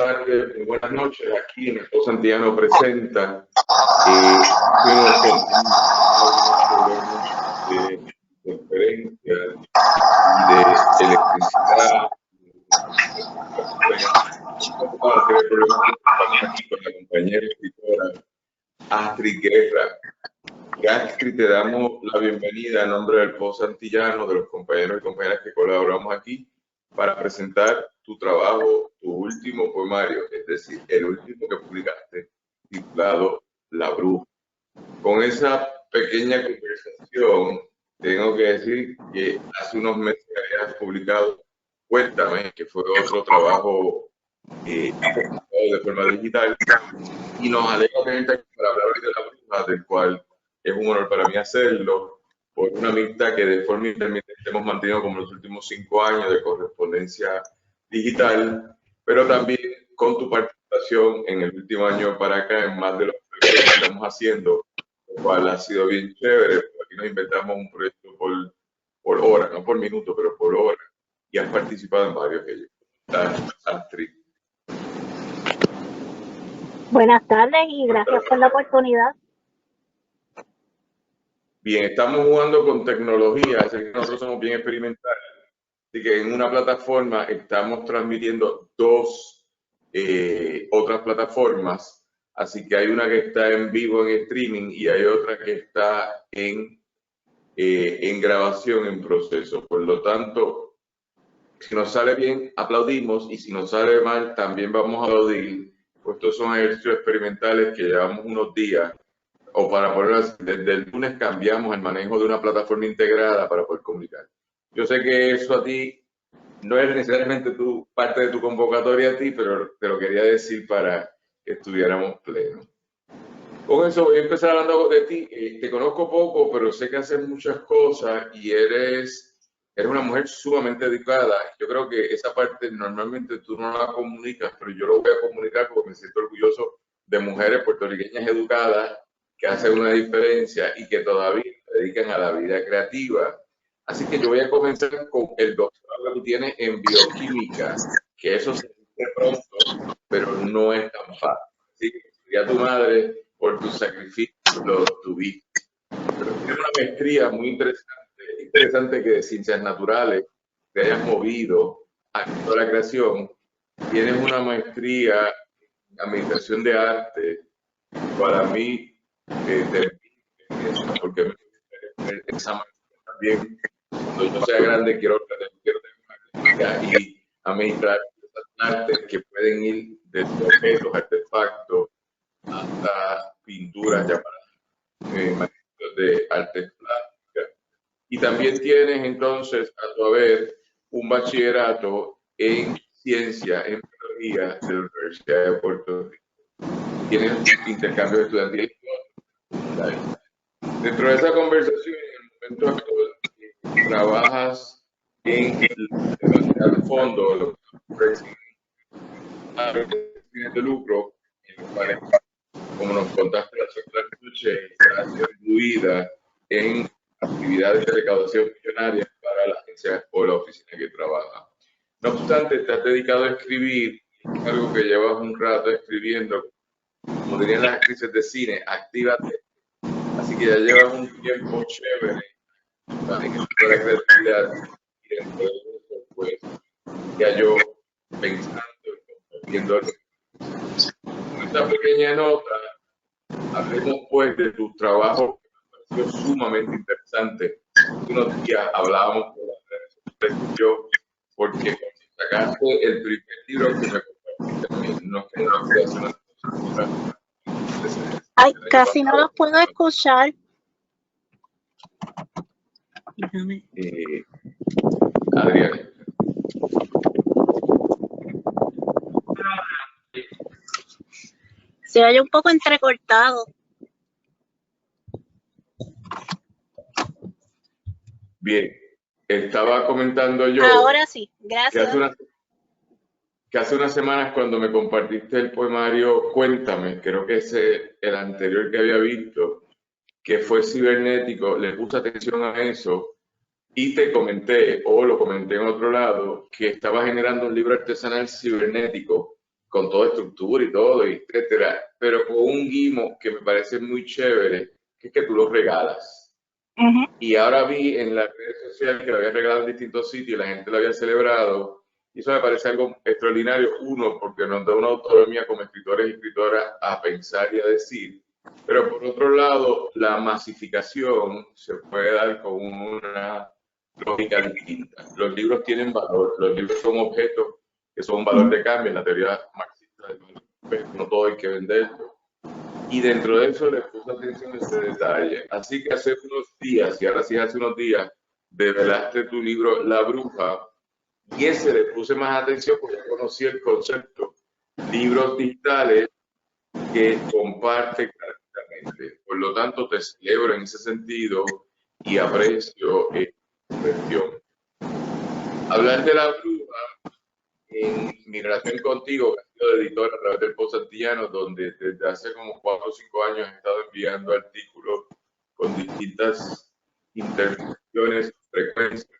tardes, muy buenas noches. Aquí en Esposa Santillano presenta de conferencia y de electricidad. Estamos aquí con la compañera escritora Astrid Guerra. Astrid, te damos la bienvenida en nombre del Esposa Santillano, de los compañeros y compañeras que colaboramos aquí, para presentar tu trabajo, tu último poemario, es decir, el último que publicaste, titulado La Bruja. Con esa pequeña conversación, tengo que decir que hace unos meses habías publicado Cuéntame, que fue otro trabajo de forma digital, y nos alegra tenerte aquí para hablar hoy de La Bruja, del cual es un honor para mí hacerlo, por una amistad que de forma intermitente hemos mantenido como los últimos 5 años de correspondencia digital, pero también con tu participación en el último año para acá en más de los proyectos que estamos haciendo, lo cual ha sido bien chévere. Aquí nos inventamos un proyecto por hora, no por minuto, pero por hora, y has participado en varios de ellos. Astrid. Buenas tardes y gracias por la oportunidad. Bien, estamos jugando con tecnología, así que nosotros somos bien experimentales. Así que en una plataforma estamos transmitiendo dos otras plataformas. Así que hay una que está en vivo en streaming y hay otra que está en grabación en proceso. Por lo tanto, si nos sale bien, aplaudimos, y si nos sale mal, también vamos a aplaudir. Pues estos son ejercicios experimentales que llevamos unos días, o para ponerlo así, desde el lunes cambiamos el manejo de una plataforma integrada para poder comunicar. Yo sé que eso a ti no es necesariamente parte de tu convocatoria a ti, pero te lo quería decir para que estuviéramos plenos. Con eso voy a empezar hablando de ti. Te conozco poco, pero sé que haces muchas cosas y eres una mujer sumamente dedicada. Yo creo que esa parte normalmente tú no la comunicas, pero yo lo voy a comunicar porque me siento orgulloso de mujeres puertorriqueñas educadas que hacen una diferencia y que todavía se dedican a la vida creativa. Así que yo voy a comenzar con el doctorado que tú tienes en bioquímica, que eso se dice pronto, pero no es tan fácil. Así que a tu madre por tu sacrificio lo tuviste. Pero tienes una maestría muy interesante que de ciencias naturales te hayas movido a la creación. Tienes una maestría en administración de arte. Para mí, porque esa maestría también, cuando yo sea grande, quiero tener una crítica y administrar artes que pueden ir desde objetos, artefactos, hasta pinturas llamadas de artes plásticas. Y también tienes entonces a tu haber un bachillerato en ciencia, en biología de la Universidad de Puerto Rico. Tienes intercambios estudiantiles. Dentro de esa conversación, en el momento actual, trabajas en el fondo, los fines de lucro, en los cuales, como nos contaste la noche, está incluida en actividades de recaudación millonaria para la agencia o la oficina que trabaja. No obstante, te has dedicado a escribir, algo que llevas un rato escribiendo, como dirían las actrices de cine, actívate. Así que ya llevas un tiempo chévere en la creatividad, y dentro de eso, pues, ya yo pensando y compartiendo esta pequeña nota. Hablemos pues de tu trabajo, que me pareció sumamente interesante. Unos días hablábamos con las redes yo, porque sacaste el primer libro que me compartiste también, no que no fue hace una cosa. Ay, casi no los puedo escuchar. Adriana. Se oye un poco entrecortado. Bien, estaba comentando yo. Ahora sí, gracias. Que hace unas semanas, cuando me compartiste el poemario Cuéntame, creo que ese el anterior que había visto, que fue cibernético, le puse atención a eso y te comenté, o lo comenté en otro lado, que estaba generando un libro artesanal cibernético con toda estructura y todo, etcétera, pero con un guimo que me parece muy chévere, que es que tú los regalas. Y ahora vi en las redes sociales que lo había regalado en distintos sitios y la gente lo había celebrado. Y eso me parece algo extraordinario. Uno, porque nos da una autonomía como escritores y escritoras a pensar y a decir. Pero por otro lado, la masificación se puede dar con una lógica distinta. Los libros tienen valor. Los libros son objetos que son un valor de cambio en la teoría marxista del valor. Pero no todo hay que venderlo. Y dentro de eso le puse atención a ese detalle. Así que hace unos días, y ahora sí hace unos días, develaste tu libro La Bruja, y ese le puse más atención porque ya conocí el concepto. Libros digitales que comparten gratuitamente. Por lo tanto, te celebro en ese sentido y aprecio tu gestión. Hablar de La Bruja en mi relación contigo, que ha sido de editor a través del Post Antillano, donde desde hace como 4 o 5 años he estado enviando artículos con distintas intervenciones, frecuencias.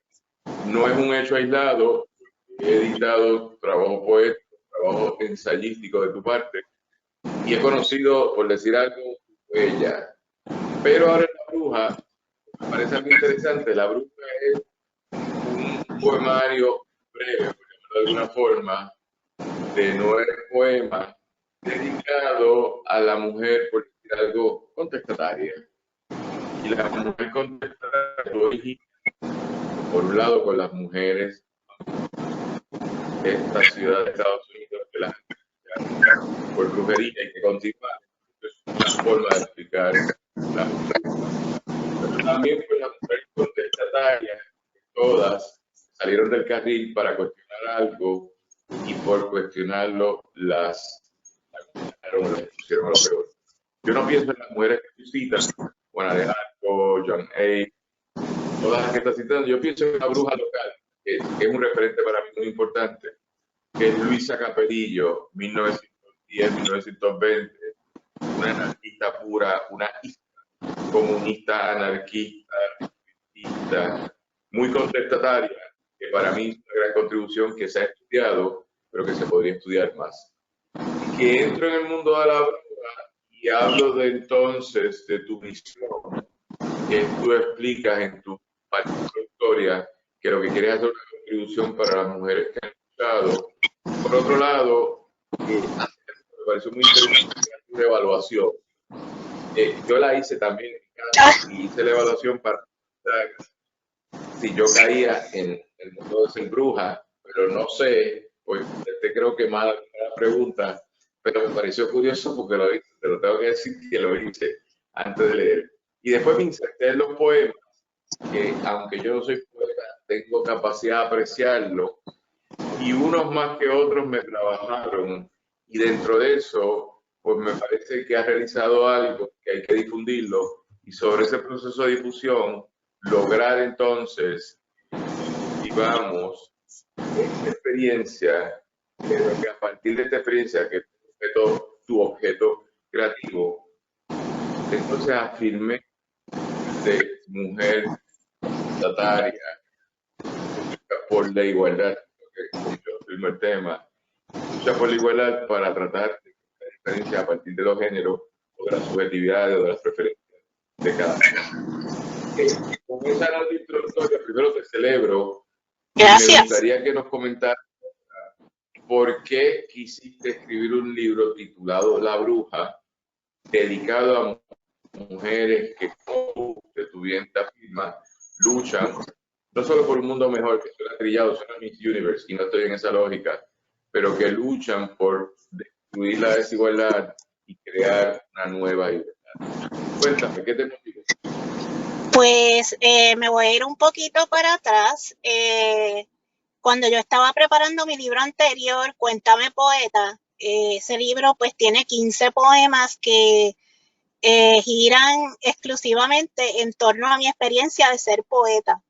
No es un hecho aislado, he editado trabajo poético, trabajo ensayístico de tu parte, y he conocido, por decir algo, ella. Pero ahora La Bruja, me parece algo interesante. La Bruja es un poemario breve, de alguna forma, de 9 poemas dedicado a la mujer, por decir algo, contestataria. Y la mujer contestataria lo origina, por un lado, con las mujeres de esta ciudad de Estados Unidos, que las por brujería y que continúa. Es una forma de explicar la mujer. Pero también pues las mujeres contestatarias, todas salieron del carril para cuestionar algo y por cuestionarlo las pusieron a lo peor. Yo no pienso en las mujeres que tú citas, Juana de Arco, John A., todas las que estás citando. Yo pienso en una bruja local, que es un referente para mí muy importante, que es Luisa Capelillo, 1910-1920, una anarquista pura, una comunista, anarquista, muy contestataria, que para mí es una gran contribución que se ha estudiado, pero que se podría estudiar más. Y que entro en el mundo de la bruja y hablo de entonces de tu misión, que tú explicas en tu parte historia, que lo que quieres hacer es una contribución para las mujeres que han luchado. Por otro lado, me pareció muy interesante una evaluación. Yo la hice también y hice la evaluación para si yo caía en el mundo de ser bruja, pero no sé, pues te creo que mala pregunta, pero me pareció curioso porque lo hice, te lo tengo que decir que lo hice antes de leer. Y después me inserté en los poemas, que aunque yo no soy poeta, tengo capacidad de apreciarlo, y unos más que otros me trabajaron, y dentro de eso, pues me parece que has realizado algo que hay que difundirlo, y sobre ese proceso de difusión, lograr entonces, digamos, esta experiencia, pero que a partir de esta experiencia, que es tu objeto creativo, entonces afirme de mujer contestataria por la igualdad, que yo afirmo el tema, lucha por la igualdad para tratar de la diferencia a partir de los géneros o de las subjetividades o de las preferencias de cada uno. Con esa nota introductoria, primero te celebro. Gracias. Me gustaría que nos comentaras por qué quisiste escribir un libro titulado La Bruja, dedicado a mujeres que, como tu bien te afirma, luchan no solo por un mundo mejor, que suena trillado, suena Miss Universe, y no estoy en esa lógica, pero que luchan por destruir la desigualdad y crear una nueva libertad. Cuéntame, ¿qué te motiva? Pues me voy a ir un poquito para atrás. Cuando yo estaba preparando mi libro anterior, Cuéntame Poeta, ese libro pues tiene 15 poemas que giran exclusivamente en torno a mi experiencia de ser poeta.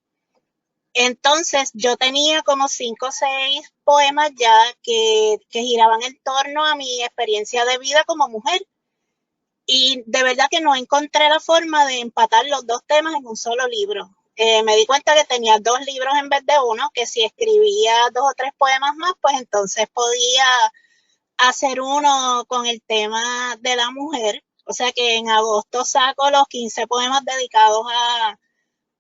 Entonces yo tenía como 5 o 6 poemas ya que giraban en torno a mi experiencia de vida como mujer. Y de verdad que no encontré la forma de empatar los dos temas en un solo libro. Me di cuenta que tenía 2 libros en vez de uno, que si escribía 2 o 3 poemas más, pues entonces podía hacer uno con el tema de la mujer. O sea que en agosto saco los 15 poemas dedicados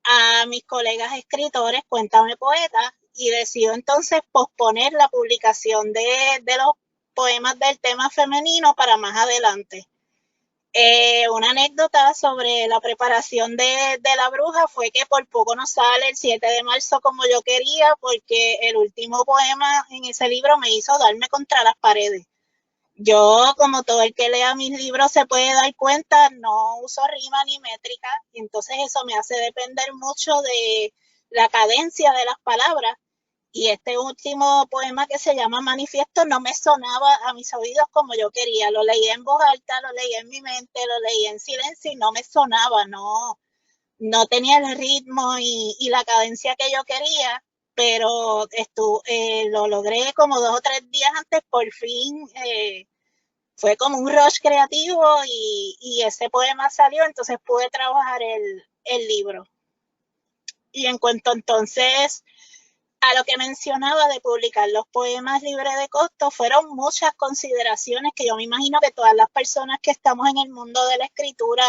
a mis colegas escritores, Cuéntame Poeta, y decido entonces posponer la publicación de los poemas del tema femenino para más adelante. Una anécdota sobre la preparación de La Bruja fue que por poco no sale el 7 de marzo como yo quería, porque el último poema en ese libro me hizo darme contra las paredes. Yo, como todo el que lea mis libros se puede dar cuenta, no uso rima ni métrica, y entonces eso me hace depender mucho de la cadencia de las palabras. Y este último poema, que se llama Manifiesto, no me sonaba a mis oídos como yo quería. Lo leía en voz alta, lo leía en mi mente, lo leía en silencio y no me sonaba, no tenía el ritmo y la cadencia que yo quería, pero lo logré como 2 o 3 días antes, por fin. Fue como un rush creativo y ese poema salió, entonces pude trabajar el libro. Y en cuanto entonces a lo que mencionaba de publicar los poemas libres de costo, fueron muchas consideraciones que yo me imagino que todas las personas que estamos en el mundo de la escritura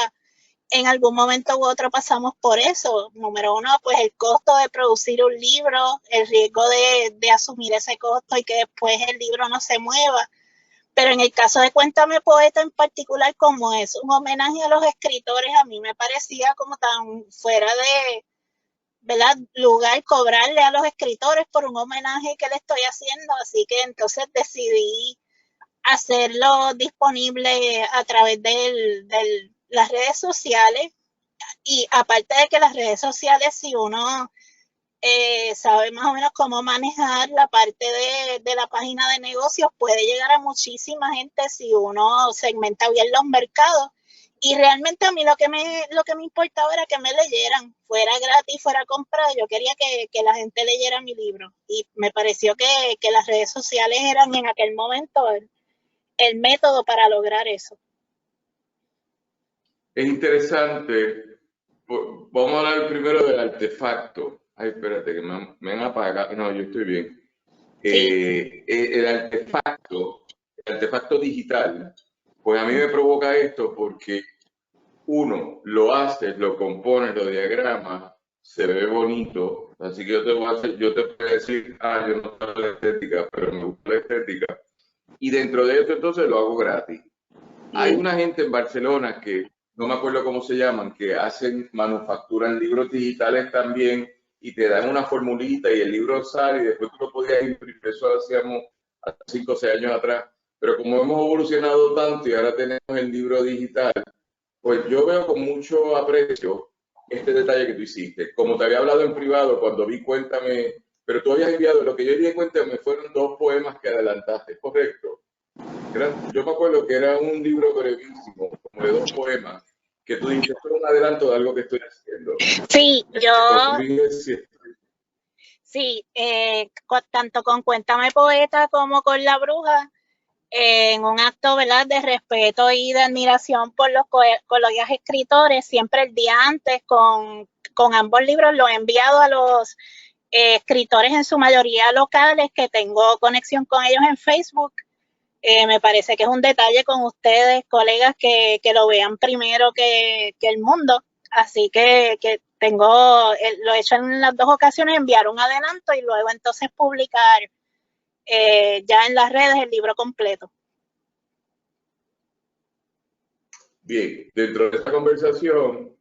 en algún momento u otro pasamos por eso. Número uno, pues el costo de producir un libro, el riesgo de asumir ese costo y que después el libro no se mueva. Pero en el caso de Cuéntame Poeta en particular, como es un homenaje a los escritores, a mí me parecía como tan fuera de, ¿verdad?, lugar cobrarle a los escritores por un homenaje que le estoy haciendo. Así que entonces decidí hacerlo disponible a través de las redes sociales. Y aparte de que las redes sociales, si uno sabe más o menos cómo manejar la parte de la página de negocios, puede llegar a muchísima gente si uno segmenta bien los mercados. Y realmente a mí lo que me importaba era que me leyeran, fuera gratis, fuera comprado. Yo quería que la gente leyera mi libro. Y me pareció que las redes sociales eran en aquel momento el método para lograr eso. Es interesante. Vamos a hablar primero del artefacto. Ay, espérate, que me han apagado. No, yo estoy bien. Sí. El artefacto digital, pues a mí me provoca esto porque uno, lo haces, lo compones, lo diagramas, se ve bonito. Así que yo te puedo decir, yo no sé la estética, pero me gusta la estética. Y dentro de esto entonces lo hago gratis. Hay una gente en Barcelona que, no me acuerdo cómo se llaman, que manufacturan libros digitales también y te dan una formulita y el libro sale y después tú lo podías imprimir. Eso lo hacíamos hace 5 o 6 años atrás. Pero como hemos evolucionado tanto y ahora tenemos el libro digital, pues yo veo con mucho aprecio este detalle que tú hiciste. Como te había hablado en privado cuando vi Cuéntame, pero tú habías enviado, lo que yo di Cuéntame fueron 2 poemas que adelantaste, ¿correcto? Yo me acuerdo que era un libro brevísimo, como de 2 poemas, que tú dijiste, esto es un adelanto de algo que estoy haciendo. Sí, Sí, tanto con Cuéntame Poeta como con La Bruja, en un acto, ¿verdad?, de respeto y de admiración por los colegas escritores, siempre el día antes con ambos libros lo he enviado a los escritores, en su mayoría locales, que tengo conexión con ellos en Facebook. Me parece que es un detalle con ustedes, colegas, que lo vean primero que el mundo. Así que lo he hecho en las 2 ocasiones, enviar un adelanto y luego entonces publicar ya en las redes el libro completo. Bien, dentro de esta conversación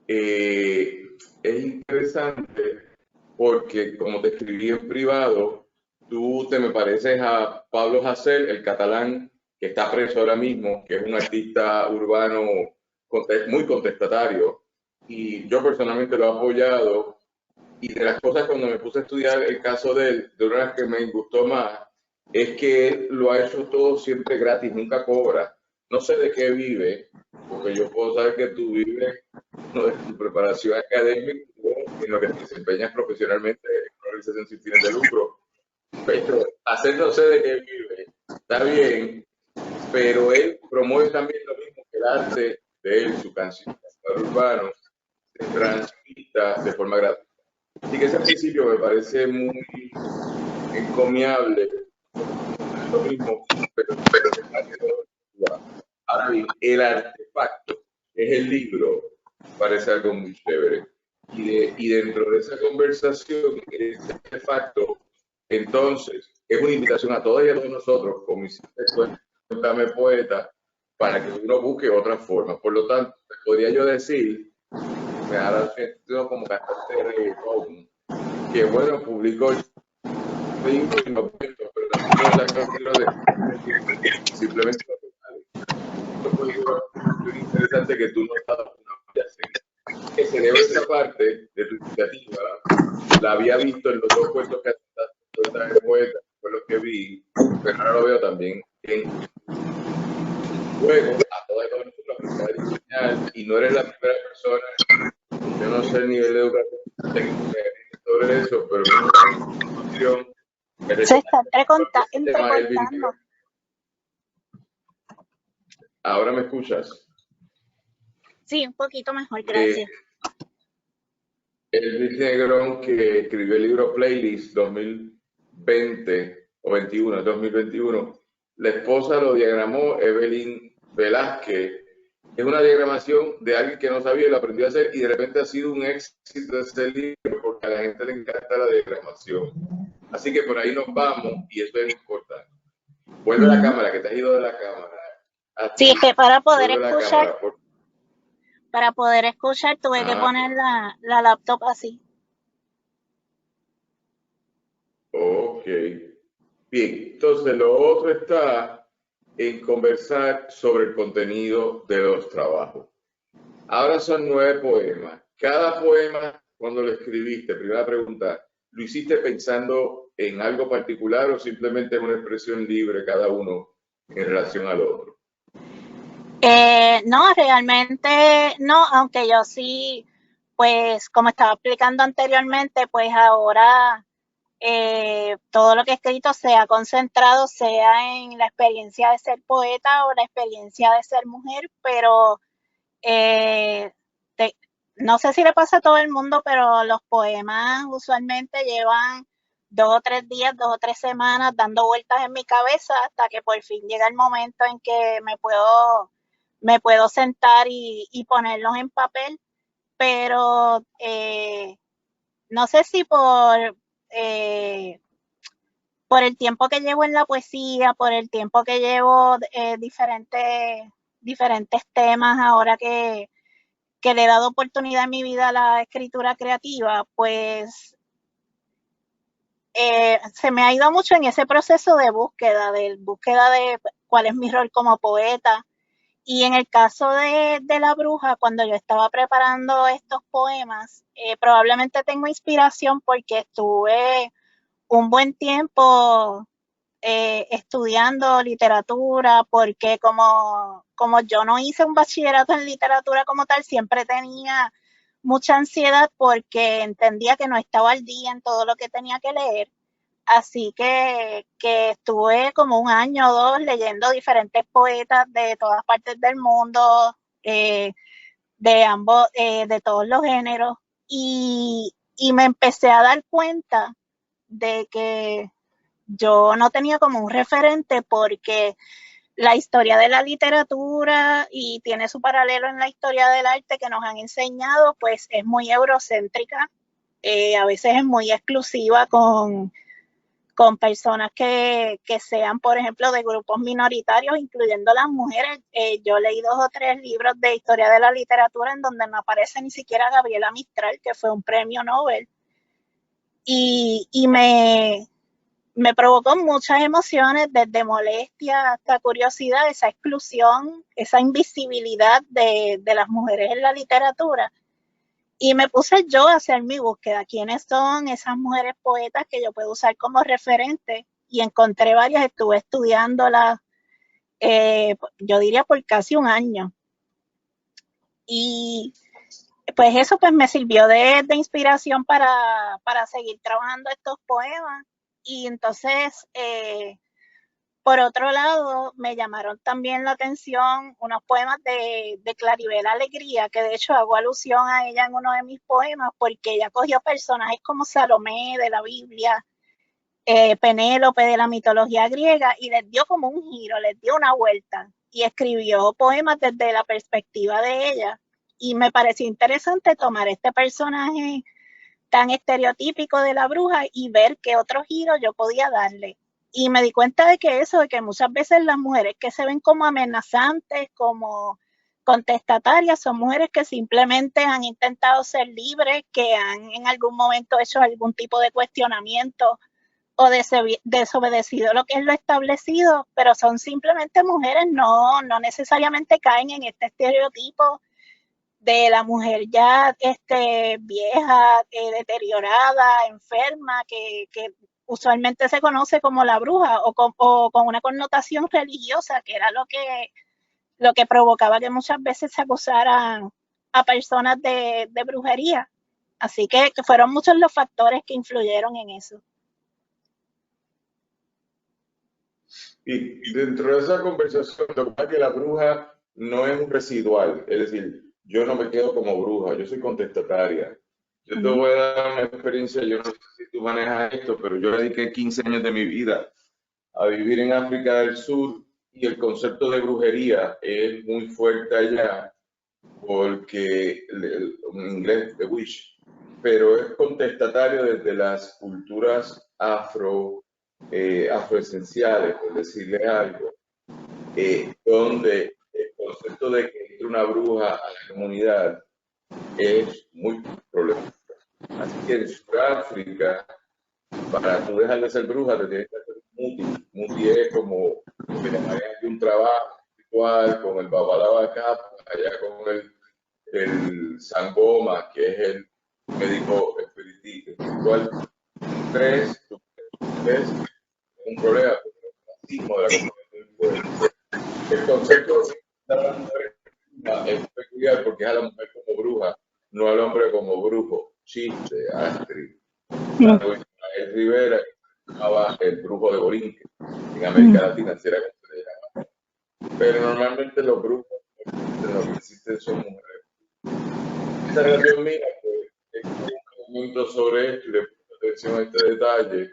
es interesante porque, como te escribí en privado, tú me pareces a Pablo Hasél, el catalán que está preso ahora mismo, que es un artista urbano muy contestatario, y yo personalmente lo he apoyado. Y de las cosas, cuando me puse a estudiar el caso de él, de una de las que me gustó más, es que él lo ha hecho todo siempre gratis, nunca cobra. No sé de qué vive, porque yo puedo saber que tú vives de tu preparación académica en lo que te desempeñas profesionalmente en una organización sin fines de lucro. Pero hacer no sé de qué vive, está bien, pero él promueve también lo mismo, que el arte de él, su canción urbano, se transmita de forma gratuita. Así que ese principio me parece muy encomiable. lo mismo, pero ahora bien, el artefacto es el libro, parece algo muy chévere. Y dentro de esa conversación, ese artefacto, entonces, es una invitación a todas y a todos nosotros, como hiciste Cuéntame Poeta, para que uno busque otras formas. Por lo tanto, podría yo decir, me da sentido como cantante de reggaetón, que bueno, publicó el libro y no cuento, pero también puedo sacar un libro de simplemente lo que es interesante que tú no estás que se debe esa parte de tu iniciativa, la había visto en los dos cuentos que has de poeta, fue lo que vi, pero ahora lo veo también en juego a todas las diseñar, y no eres la primera persona, yo no sé el nivel de educación sobre eso, pero se está entrecortando. Ahora me escuchas. Sí, un poquito mejor, gracias. El Luis Negrón, que escribió el libro Playlist 2020 o 21, 2021, la esposa lo diagramó, Evelyn Velázquez. Es una diagramación de alguien que no sabía y lo aprendió a hacer, y de repente ha sido un éxito ese libro porque a la gente le encanta la diagramación. Así que por ahí nos vamos, y eso es importante. Vuelve a la cámara, que te has ido de la cámara. Sí, que para poder escuchar, tuve que poner la laptop así. Ok. Bien, entonces lo otro está en conversar sobre el contenido de los trabajos. Ahora son 9 poemas. Cada poema, cuando lo escribiste, primera pregunta, ¿lo hiciste pensando en algo particular o simplemente es una expresión libre cada uno en relación al otro? No, realmente no, aunque yo sí, pues como estaba explicando anteriormente, pues ahora todo lo que he escrito se ha concentrado, sea en la experiencia de ser poeta o la experiencia de ser mujer, pero no sé si le pasa a todo el mundo, pero los poemas usualmente llevan 2 o 3 días, 2 o 3 semanas dando vueltas en mi cabeza hasta que por fin llega el momento en que me puedo sentar y ponerlos en papel, pero no sé si por el tiempo que llevo en la poesía, por el tiempo que llevo diferentes temas ahora que le he dado oportunidad en mi vida a la escritura creativa, pues se me ha ido mucho en ese proceso de búsqueda de cuál es mi rol como poeta. Y en el caso de La Bruja, cuando yo estaba preparando estos poemas, probablemente tengo inspiración porque estuve un buen tiempo estudiando literatura, porque como yo no hice un bachillerato en literatura como tal, siempre tenía mucha ansiedad porque entendía que no estaba al día en todo lo que tenía que leer. Así que estuve como 1 año o 2 leyendo diferentes poetas de todas partes del mundo, de todos los géneros, y me empecé a dar cuenta de que yo no tenía como un referente, porque la historia de la literatura, y tiene su paralelo en la historia del arte que nos han enseñado, pues es muy eurocéntrica, a veces es muy exclusiva con personas que sean, por ejemplo, de grupos minoritarios, incluyendo las mujeres. Yo leí 2 o 3 libros de historia de la literatura en donde no aparece ni siquiera Gabriela Mistral, que fue un premio Nobel, y me provocó muchas emociones, desde molestia hasta curiosidad, esa exclusión, esa invisibilidad de las mujeres en la literatura. Y me puse yo a hacer mi búsqueda. ¿Quiénes son esas mujeres poetas que yo puedo usar como referente? Y encontré varias, estuve estudiándolas, yo diría por casi 1 año. Y pues eso pues me sirvió de inspiración para seguir trabajando estos poemas. Y entonces, por otro lado, me llamaron también la atención unos poemas de Claribel Alegría, que de hecho hago alusión a ella en uno de mis poemas, porque ella cogió personajes como Salomé de la Biblia Penélope de la mitología griega, y les dio como un giro, les dio una vuelta y escribió poemas desde la perspectiva de ella. Y me pareció interesante tomar este personaje tan estereotípico de la bruja y ver qué otro giro yo podía darle. Y me di cuenta de que eso, de que muchas veces las mujeres que se ven como amenazantes, como contestatarias, son mujeres que simplemente han intentado ser libres, que han en algún momento hecho algún tipo de cuestionamiento o desobedecido lo que es lo establecido, pero son simplemente mujeres, no necesariamente caen en este estereotipo de la mujer ya vieja, deteriorada, enferma, que usualmente se conoce como la bruja o con una connotación religiosa, que era lo que provocaba que muchas veces se acusaran a personas de brujería. Así que fueron muchos los factores que influyeron en eso. Y dentro de esa conversación, lo que pasa es que la bruja no es un residual, es decir, yo no me quedo como bruja, yo soy contestataria. Yo te voy a dar una experiencia, yo no sé si tú manejas esto, pero yo dediqué 15 años de mi vida a vivir en África del Sur y el concepto de brujería es muy fuerte allá porque en inglés the witch, pero es contestatario desde las culturas afroesenciales, por decirle algo, donde el concepto de que entre una bruja a la comunidad es muy problemático. Así que en Sudáfrica, para tú dejar de ser bruja, te tienes que hacer un muti. Muti es como lo que llamarían de un trabajo espiritual, con el babalabacá, allá con el sangoma, que es el médico espiritual. Tú crees un problema, racismo de la comunidad. El concepto de la mujer es peculiar porque es a la mujer como bruja, no al hombre como brujo. Chiste, Astrid. Ismael Rivera llamaba el brujo de Borinque. En América Latina se era como se le llama. Pero normalmente los brujos lo que existen son mujeres. Esta relación mía, pues, es un momento sobre esto y le pongo atención a este detalle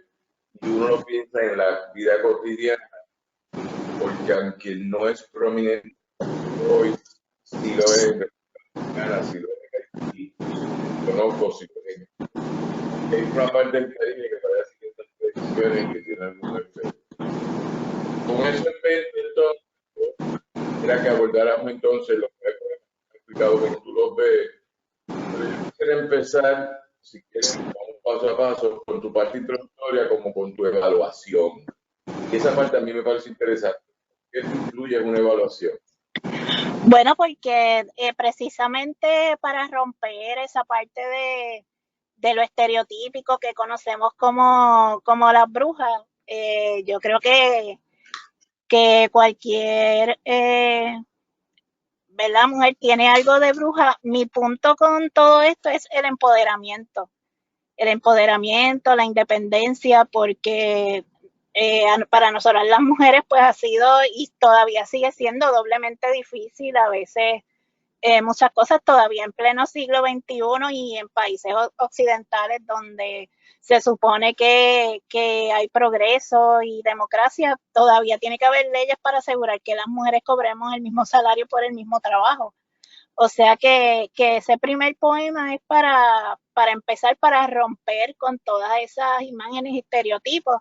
y uno lo piensa en la vida cotidiana porque aunque no es prominente hoy, sí lo es en Dominicana, sí lo es en Haití, conozco, sí lo es. Hay una parte del Caribe que parece que estas tradiciones y que tiene algún efecto. Con eso en mente, entonces, era que abordáramos entonces lo que he explicado como tú lo ves. Pero yo quisiera empezar, si quieres, vamos paso a paso, con tu parte introductoria como con tu evaluación. Y esa parte a mí me parece interesante. ¿Qué te incluye en una evaluación? Bueno, porque precisamente para romper esa parte de lo estereotípico que conocemos como las brujas, yo creo que cualquier ¿verdad? Mujer tiene algo de bruja. Mi punto con todo esto es el empoderamiento, la independencia, porque para nosotras las mujeres pues ha sido y todavía sigue siendo doblemente difícil a veces muchas cosas todavía en pleno siglo XXI y en países occidentales donde se supone que hay progreso y democracia, todavía tiene que haber leyes para asegurar que las mujeres cobremos el mismo salario por el mismo trabajo. O sea que ese primer poema es para empezar, para romper con todas esas imágenes y estereotipos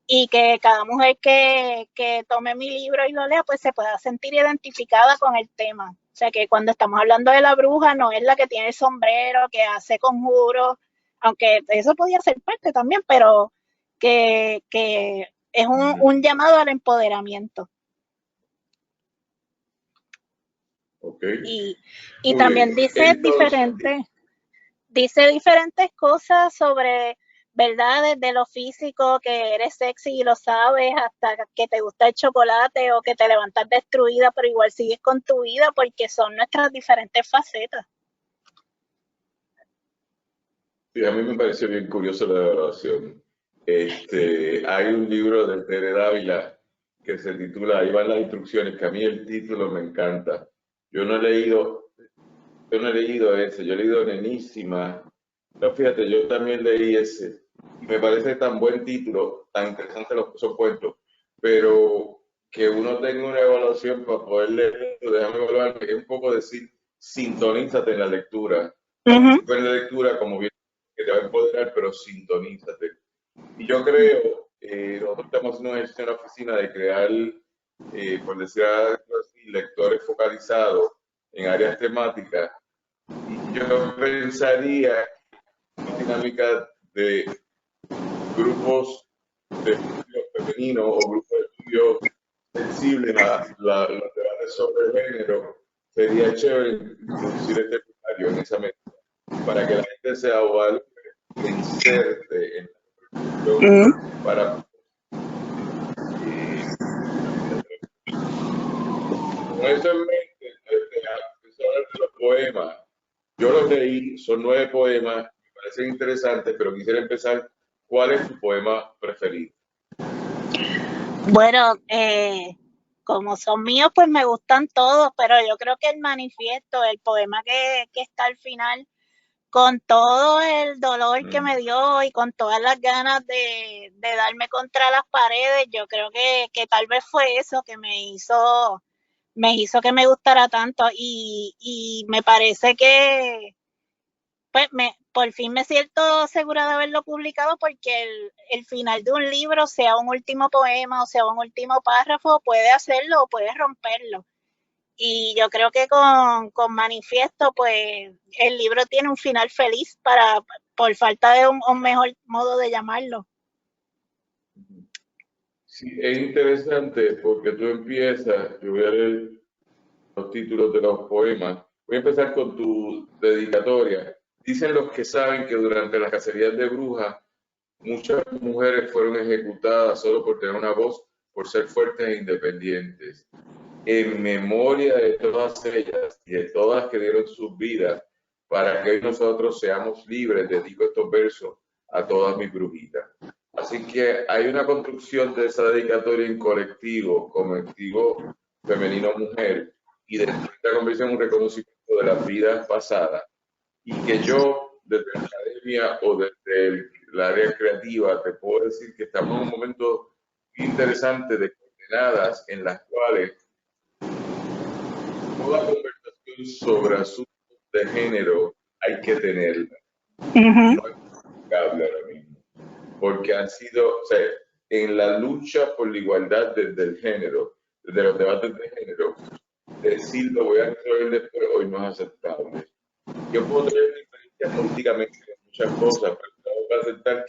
y que cada mujer que tome mi libro y lo lea, pues se pueda sentir identificada con el tema. O sea que cuando estamos hablando de la bruja, no es la que tiene el sombrero, que hace conjuros, aunque eso podía ser parte también, pero que es un llamado al empoderamiento. Okay. Y también dice diferentes cosas sobre, ¿verdad? Desde lo físico, que eres sexy y lo sabes, hasta que te gusta el chocolate o que te levantas destruida, pero igual sigues con tu vida porque son nuestras diferentes facetas. Sí, a mí me pareció bien curioso la evaluación. Hay un libro de Tere Dávila que se titula Ahí van las instrucciones, que a mí el título me encanta. Yo no he leído ese, yo he leído Nenísima. Pero fíjate, yo también leí ese. Me parece tan buen título, tan interesante los esos cuentos, pero que uno tenga una evaluación para poder leerlo, déjame evaluar, es un poco decir, sintonízate en la lectura. Participa en la lectura como bien que te va a empoderar, pero sintonízate. Y yo creo, nosotros estamos haciendo un ejercicio en la oficina de crear, por decir algo así, lectores focalizados en áreas temáticas. Y yo pensaría una dinámica de grupos de estudio femenino o grupos de estudio sensibles a los debates sobre el género, sería chévere introducir este primario en esa mesa para que la gente sea oval, que inserte en la conversación para con eso en mente, sobre los poemas. Yo los leí, son 9 poemas, me parecen interesantes, pero quisiera empezar. ¿Cuál es tu poema preferido? Bueno, como son míos, pues me gustan todos, pero yo creo que el manifiesto, el poema que está al final, con todo el dolor que me dio y con todas las ganas de darme contra las paredes, yo creo que tal vez fue eso que me hizo que me gustara tanto y me parece que pues por fin me siento segura de haberlo publicado porque el final de un libro, sea un último poema o sea un último párrafo, puede hacerlo o puede romperlo. Y yo creo que con Manifiesto, pues el libro tiene un final feliz por falta de un mejor modo de llamarlo. Sí, es interesante porque tú empiezas, yo voy a leer los títulos de los poemas. Voy a empezar con tu dedicatoria. Dicen los que saben que durante las cacerías de brujas, muchas mujeres fueron ejecutadas solo por tener una voz, por ser fuertes e independientes. En memoria de todas ellas y de todas las que dieron sus vidas para que nosotros seamos libres, dedico estos versos a todas mis brujitas. Así que hay una construcción de esa dedicatoria en colectivo femenino-mujer, y de esta conversión un reconocimiento de las vidas pasadas, y que yo desde la academia o desde el área creativa te puedo decir que estamos en un momento interesante de coordenadas en las cuales toda conversación sobre asuntos de género hay que tenerla. No es complicable ahora mismo, porque han sido, o sea, en la lucha por la igualdad desde el género, desde los debates de género, decirlo voy a resolver después, hoy no es aceptable. Yo puedo tener diferencias políticamente en muchas cosas, pero tengo que aceptar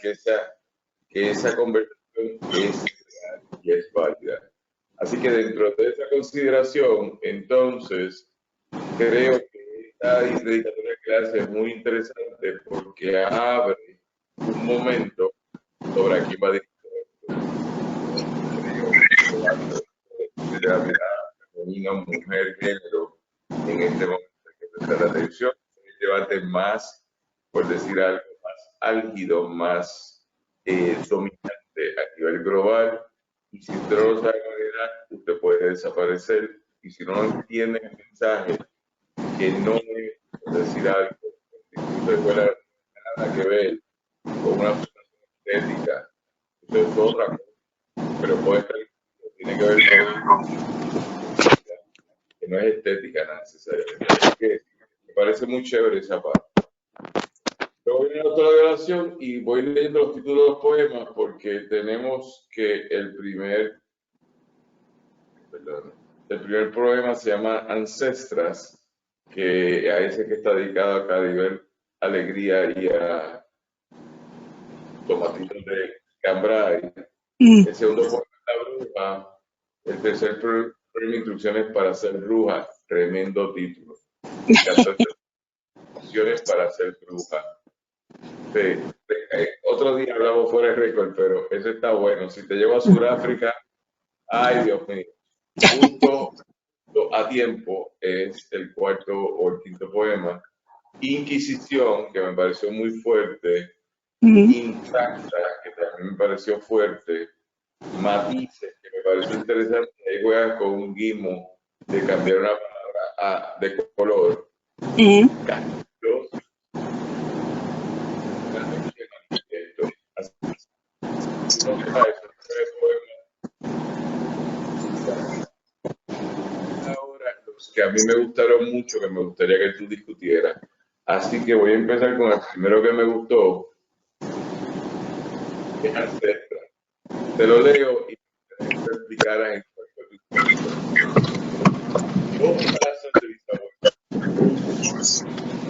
que esa conversación es real y es válida. Así que dentro de esa consideración, entonces, creo que esta dedicatoria que hace es muy interesante porque abre un momento sobre a quién va dirigido de la mirada femenina, mujer, género, en este momento que prestar atención, el debate más, por decir algo, más álgido, más dominante a nivel global, y si usted no lo sabe manejar, usted puede desaparecer, y si no entiende el mensaje, que no es, por decir algo, usted fuera nada que ver con una situación estética, eso es otra cosa, pero puede estar, tiene que ver con que no es estética necesariamente. Así que me parece muy chévere esa parte. Luego viene la autorevelación y voy leyendo los títulos de los poemas porque tenemos que el primer poema se llama Ancestras, que a ese que está dedicado a Cadibel Alegría y a Tomatito de Cambrai. El segundo poema es La Bruja. El tercer premio Instrucciones para ser bruja. Tremendo título. Instrucciones para ser bruja. Sí. Otro día hablamos fuera de récord, pero ese está bueno. Si te llevo a Sudáfrica, ay Dios mío. Justo a tiempo es el cuarto o el quinto poema. Inquisición, que me pareció muy fuerte. Intacta, que también me pareció fuerte. Matices, que me pareció interesante. Ahí juegas con un guimo de cambiar una palabra de color. Castillos. Ahora, los que a mí me gustaron mucho, que me gustaría que tú discutieras. Así que voy a empezar con el primero que me gustó, que es Ancestral. Te lo leo y te explicarás en cuál fue tu favorito. Dos tazas de bisabuela,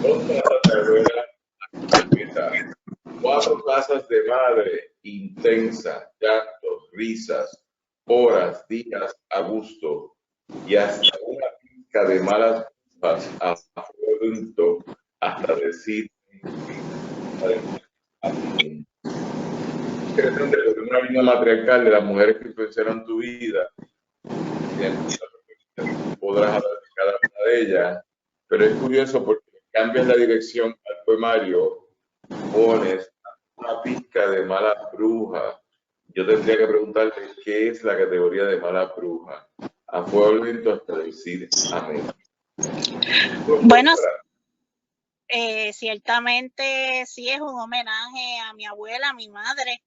dos tazas de abuela, cuatro tazas de madre intensa, llantos, risas, horas, días a gusto y hasta una pizca de malas cosas a fuego hasta decir interesante porque una línea matriarcal de las mujeres que influenciaron tu vida, podrás hablar de cada una de ellas, pero es curioso porque cambias la dirección al poemario, pones una pizca de mala bruja. Yo tendría que preguntarte qué es la categoría de mala bruja. A fuego lento hasta decir amén. Bueno, ciertamente sí es un homenaje a mi abuela, a mi madre,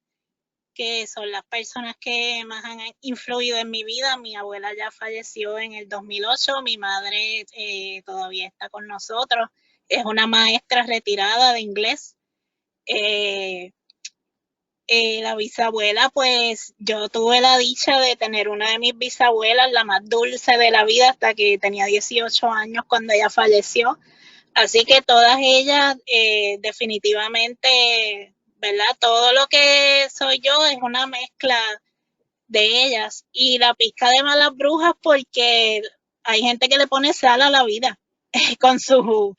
que son las personas que más han influido en mi vida. Mi abuela ya falleció en el 2008, mi madre todavía está con nosotros, es una maestra retirada de inglés. La bisabuela, pues yo tuve la dicha de tener una de mis bisabuelas, la más dulce de la vida, hasta que tenía 18 años cuando ella falleció. Así que todas ellas, definitivamente, ¿verdad? Todo lo que soy yo es una mezcla de ellas. Y la pizca de malas brujas, porque hay gente que le pone sal a la vida con sus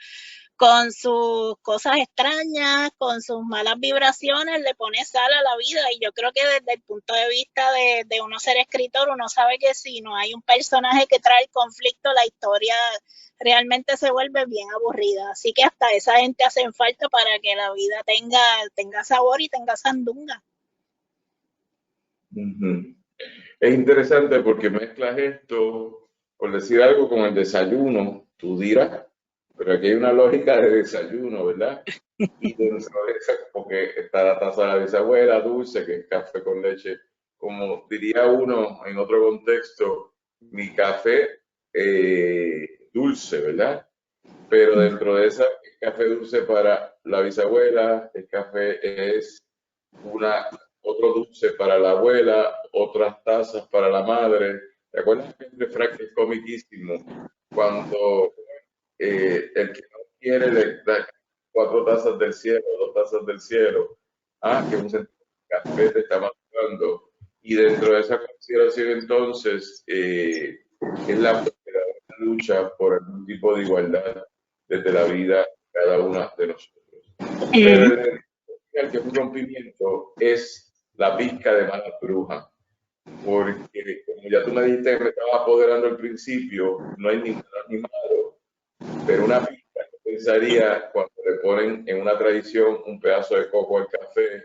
cosas extrañas, con sus malas vibraciones, le pone sal a la vida. Y yo creo que desde el punto de vista de uno ser escritor, uno sabe que si no hay un personaje que trae el conflicto, la historia realmente se vuelve bien aburrida. Así que hasta esa gente hacen falta para que la vida tenga sabor y tenga sandunga. Es interesante porque mezclas esto, por decir algo, con el desayuno, tú dirás, pero aquí hay una lógica de desayuno, ¿verdad? Y dentro de esa, porque está la taza de la bisabuela dulce, que es café con leche, como diría uno en otro contexto, mi café dulce, ¿verdad? Pero dentro de esa, el café dulce para la bisabuela, el café es otro dulce para la abuela, otras tazas para la madre. ¿Te acuerdas que el refrán que es comiquísimo? Cuando el que no quiere le da 4 tazas del cielo, 2 tazas del cielo, que un centavo de café te está matando. Y dentro de esa consideración entonces, es la lucha por algún tipo de igualdad desde la vida de cada una de nosotros. Pero el que es un rompimiento es la pizca de mala bruja, porque como ya tú me dijiste que me estaba apoderando al principio, no hay ni malo ni malo, pero una pizca yo pensaría cuando le ponen en una tradición un pedazo de coco al café,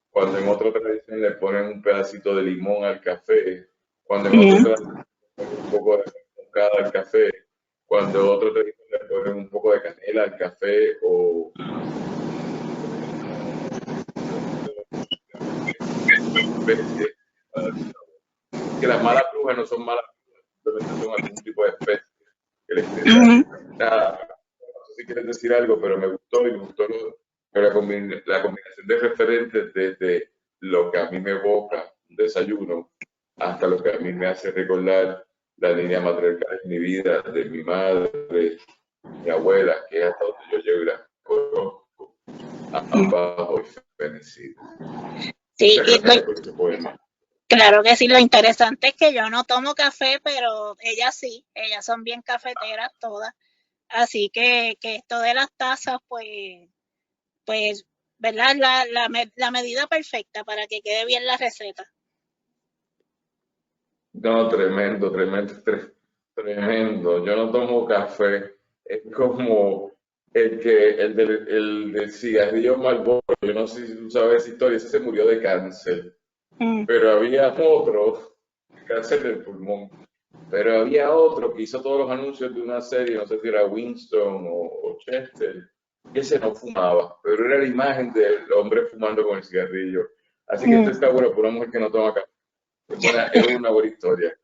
cuando en otra tradición le ponen un pedacito de limón al café, cuando en otra tradición le ponen un poco de moscada al café, cuando otra tradición le ponen un poco de canela al café o que las malas brujas no son malas brujas, simplemente son algún tipo de especie que les nada. No sé si quieres decir algo, pero me gustó y me gustó la combinación de referentes desde lo que a mí me evoca un desayuno hasta lo que a mí me hace recordar la línea matriarcal de mi vida, de mi madre, mi abuela, que es hasta donde yo llego y la conozco, abajo y fenecido. Sí, claro que sí, lo interesante es que yo no tomo café, pero ellas sí, ellas son bien cafeteras todas, así que esto de las tazas, pues, ¿verdad? La medida perfecta para que quede bien la receta. No, tremendo, tremendo, tremendo. Yo no tomo café, es como el del cigarrillo Marlboro. Yo no sé si tú sabes esa historia, ese se murió de cáncer. Pero había otro, cáncer del pulmón, pero había otro que hizo todos los anuncios de una serie, no sé si era Winston o Chester, que ese no fumaba, pero era la imagen del hombre fumando con el cigarrillo. Así que esto está bueno por una mujer que no toma café. Es una buena historia.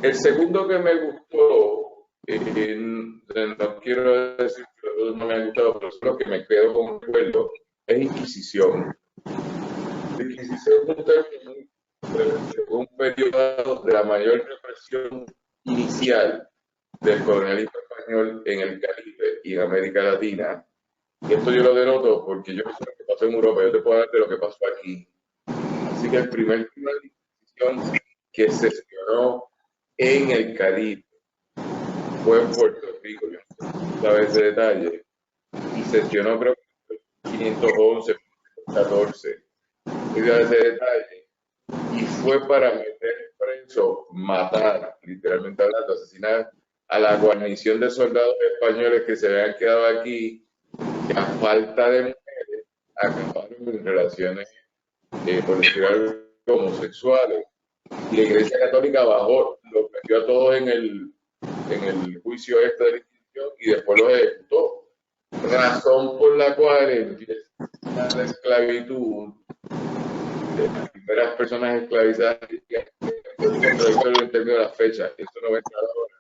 El segundo que me gustó, no quiero decir que los dos no me han gustado, pero es lo que me quedo con recuerdo, es Inquisición. La Inquisición fue un periodo de la mayor represión inicial del colonialismo español en el Caribe y en América Latina. Y esto yo lo denoto porque yo no sé lo que pasó en Europa, yo te puedo hablar de lo que pasó aquí. Así que el primer tribunal de Inquisición que sesionó en el Caribe fue en Puerto Rico, yo no sé si sabes ese detalle, y sesionó creo que en 511, 514, ese detalle, y fue para meter preso, matar, literalmente hablando, asesinar a la guarnición de soldados españoles que se habían quedado aquí, que a falta de mujeres acabaron en relaciones, por decir algo, homosexuales. Y la Iglesia Católica bajó, los metió a todos en el juicio este de la Inquisición y después los ejecutó. Razón por la cual empieza la esclavitud de las primeras personas esclavizadas. En términos de la fecha, esto no va a entrar ahora,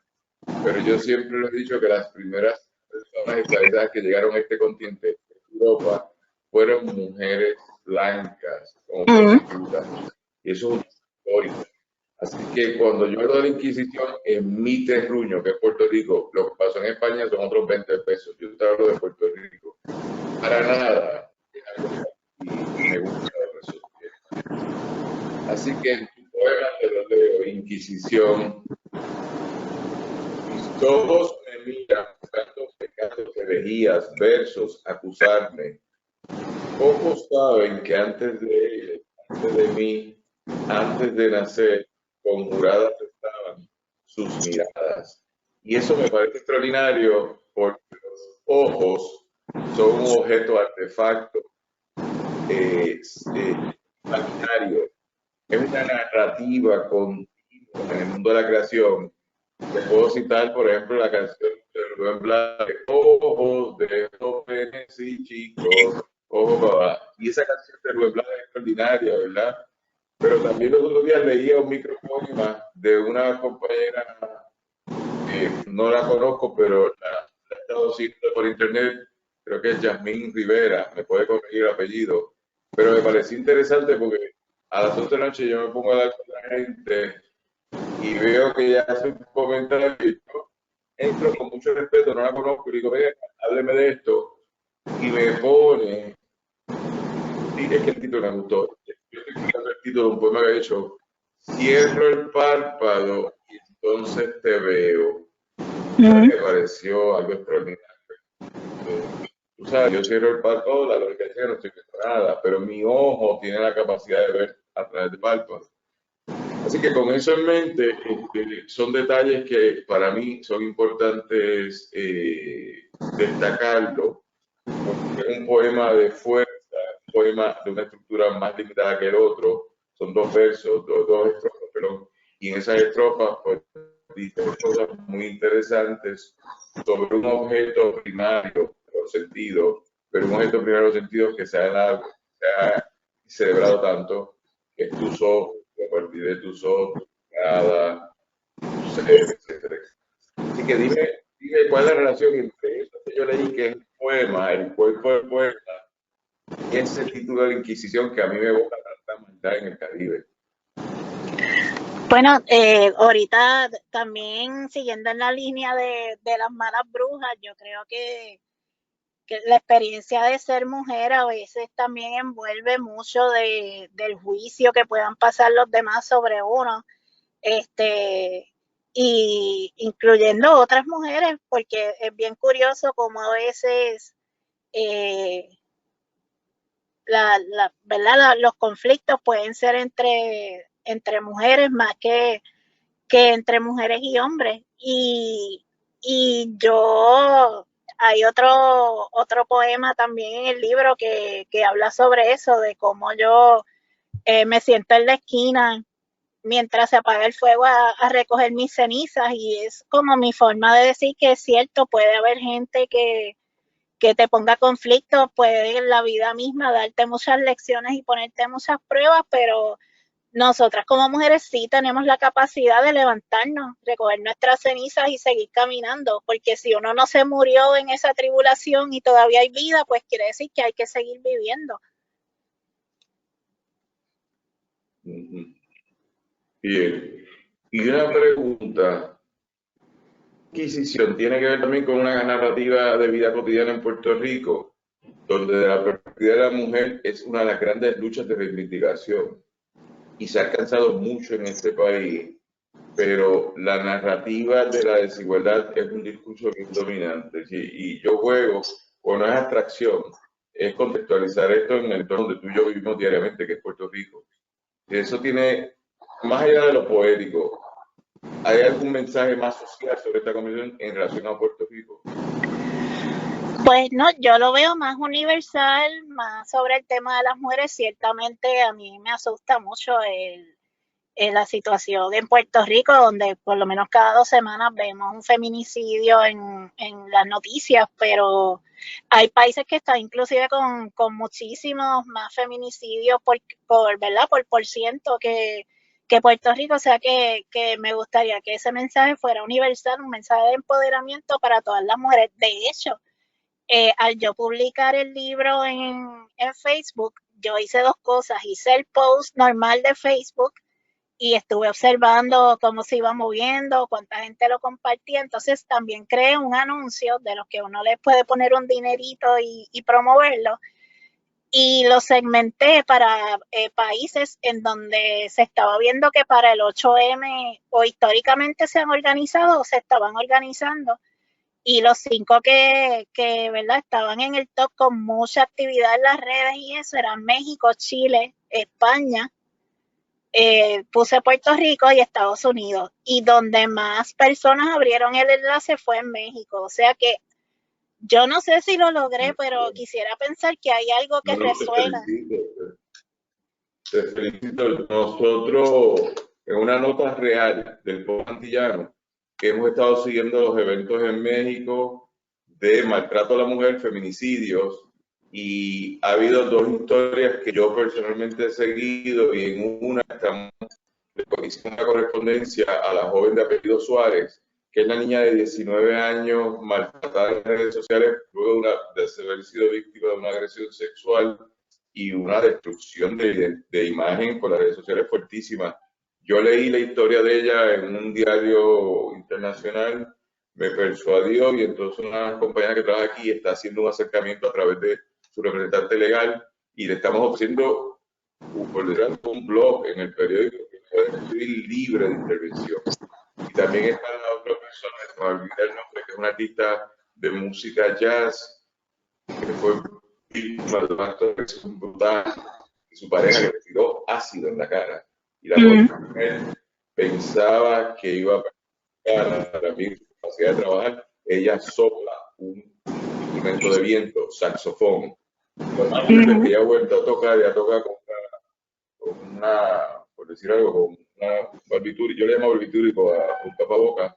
pero yo siempre les he dicho que las primeras personas esclavizadas que llegaron a este continente, Europa, fueron mujeres blancas como prostitutas. Y eso es un histórico. Así que cuando yo hablo de la Inquisición, en mi terruño, que es Puerto Rico, lo que pasó en España son otros 20 pesos. Yo te hablo de Puerto Rico. Para nada. Y me gusta eso. Así que en tu poema te lo leo, Inquisición. Mis ojos me miran buscando pecados, herejías, versos, acusarme. Pocos saben que antes de él, antes de mí, antes de nacer, conjuradas estaban sus miradas. Y eso me parece extraordinario porque los ojos son un objeto artefacto imaginario. Es una narrativa continua en el mundo de la creación. Te puedo citar, por ejemplo, la canción de Rubén Blades, Ojos de jóvenes y chicos, ojos papá. Y esa canción de Rubén Blades es extraordinaria, ¿verdad? Pero también los otros días leía un micropoema de una compañera que no la conozco, pero la he estado siguiendo por internet, creo que es Yasmín Rivera, me puede corregir el apellido, pero me pareció interesante porque a las 8 de la noche yo me pongo a hablar con la gente y veo que ella hace un comentario y yo entro con mucho respeto, no la conozco y digo, venga, hábleme de esto, y me pone, y es que el título me gustó, yo estoy escuchando el título de un poema que he hecho, cierro el párpado y entonces te veo. Me pareció algo extraordinario. Tú sabes, yo cierro el párpado, la lógica es que no estoy viendo nada, pero mi ojo tiene la capacidad de ver a través del párpado. Así que con eso en mente, son detalles que para mí son importantes destacarlo, porque es un poema de fuerza, un poema de una estructura más limitada que el otro, son dos versos, dos estrofas, perdón, y en esas estrofas pues, dice cosas muy interesantes sobre un objeto primario de los sentidos, pero un objeto primario de los sentidos que se ha celebrado tanto, que es tus ojos, a partir de tus ojos, nada, tu ser, etcétera. Así que dime cuál es la relación entre eso que yo leí, que es el poema, el cuerpo del poema, y ese título de la Inquisición que a mí me evoca tanta maldad en el Caribe. Bueno, ahorita también siguiendo en la línea de las malas brujas, yo creo que la experiencia de ser mujer a veces también envuelve mucho del juicio que puedan pasar los demás sobre uno, y incluyendo otras mujeres, porque es bien curioso cómo a veces ¿verdad? Los conflictos pueden ser entre mujeres más que entre mujeres y hombres. Y yo, hay otro poema también en el libro que habla sobre eso, de cómo yo me siento en la esquina mientras se apaga el fuego a recoger mis cenizas, y es como mi forma de decir que es cierto, puede haber gente que que te ponga conflicto, puede en la vida misma darte muchas lecciones y ponerte muchas pruebas, pero nosotras como mujeres sí tenemos la capacidad de levantarnos, recoger nuestras cenizas y seguir caminando, porque si uno no se murió en esa tribulación y todavía hay vida, pues quiere decir que hay que seguir viviendo. Bien. Y una pregunta, Inquisición tiene que ver también con una narrativa de vida cotidiana en Puerto Rico, donde la perspectiva de la mujer es una de las grandes luchas de reivindicación y se ha alcanzado mucho en este país, pero la narrativa de la desigualdad es un discurso bien dominante y yo juego, o no es abstracción, es contextualizar esto en el entorno donde tú y yo vivimos diariamente, que es Puerto Rico. Y eso tiene, más allá de lo poético, ¿hay algún mensaje más social sobre esta convención en relación a Puerto Rico? Pues no, yo lo veo más universal, más sobre el tema de las mujeres. Ciertamente a mí me asusta mucho la situación en Puerto Rico, donde por lo menos cada 2 semanas vemos un feminicidio en las noticias, pero hay países que están inclusive con muchísimos más feminicidios ¿verdad? Por ciento que Puerto Rico, o sea que me gustaría que ese mensaje fuera universal, un mensaje de empoderamiento para todas las mujeres. De hecho, al yo publicar el libro en Facebook, yo hice 2 cosas. Hice el post normal de Facebook y estuve observando cómo se iba moviendo, cuánta gente lo compartía. Entonces también creé un anuncio de los que uno le puede poner un dinerito y promoverlo. Y lo segmenté para países en donde se estaba viendo que para el 8M o históricamente se han organizado o se estaban organizando. Y los 5 que ¿verdad? Estaban en el top con mucha actividad en las redes y eso eran México, Chile, España, puse Puerto Rico y Estados Unidos. Y donde más personas abrieron el enlace fue en México. O sea que yo no sé si lo logré, pero quisiera pensar que hay algo que No, no, resuena. te felicito. Nosotros, en una nota real del pueblo antillano, que hemos estado siguiendo los eventos en México de maltrato a la mujer, feminicidios, y ha habido 2 historias que yo personalmente he seguido y en una estamos hicimos una correspondencia a la joven de apellido Suárez, que es la niña de 19 años maltratada en redes sociales luego de haber sido víctima de una agresión sexual y una destrucción de imagen por las redes sociales fuertísima. Yo leí la historia de ella en un diario internacional, me persuadió y entonces una compañera que trabaja aquí está haciendo un acercamiento a través de su representante legal y le estamos ofreciendo un blog en el periódico que puede escribir libre de intervención. Y también está la otra persona, se me olvida el nombre, que es una artista de música jazz que fue víctima de una agresión brutal y su pareja le tiró ácido en la cara. Y la mujer pensaba que iba a perder también su capacidad de trabajar. Ella sopla un instrumento de viento, saxofón. Lo más que ella ha vuelto a tocar, ya toca con una, por decir algo, con una barbitúrica, yo le llamo barbitúrico a un tapabocas,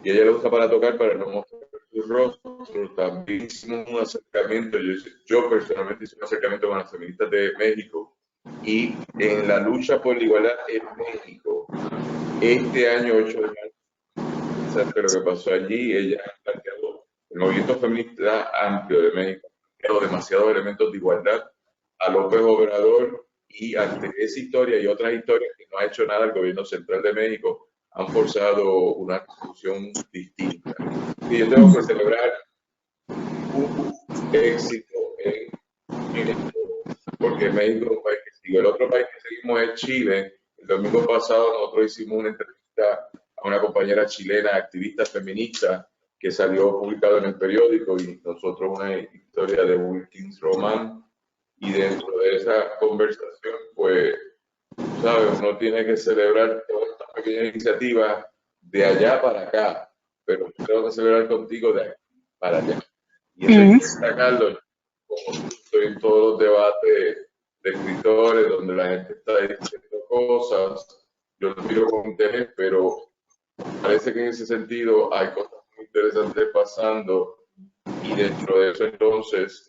y ella lo usa para tocar, para no mostrar su rostro. También hicimos un acercamiento, yo personalmente hice un acercamiento con las feministas de México, y en la lucha por la igualdad en México, este año 8 de marzo, ¿sabes lo que pasó allí? Ella ha planteado el movimiento feminista amplio de México, ha planteado demasiados elementos de igualdad a López Obrador, y ante esa historia y otras historias que no ha hecho nada el gobierno central de México, han forzado una solución distinta. Y yo tengo que celebrar un éxito en México, porque México es un país que sigue. El otro país que seguimos es Chile. El domingo pasado nosotros hicimos una entrevista a una compañera chilena, activista feminista, que salió publicado en el periódico, y nosotros una historia de Wilkins Roman. Y dentro de esa conversación, pues, sabes, uno tiene que celebrar todas estas pequeñas iniciativas de allá para acá, pero tengo que celebrar contigo de aquí para allá. Y eso hay que destacarlo, como estoy en todos los debates de escritores, donde la gente está diciendo cosas, yo lo miro con interés, pero parece que en ese sentido hay cosas muy interesantes pasando y dentro de eso entonces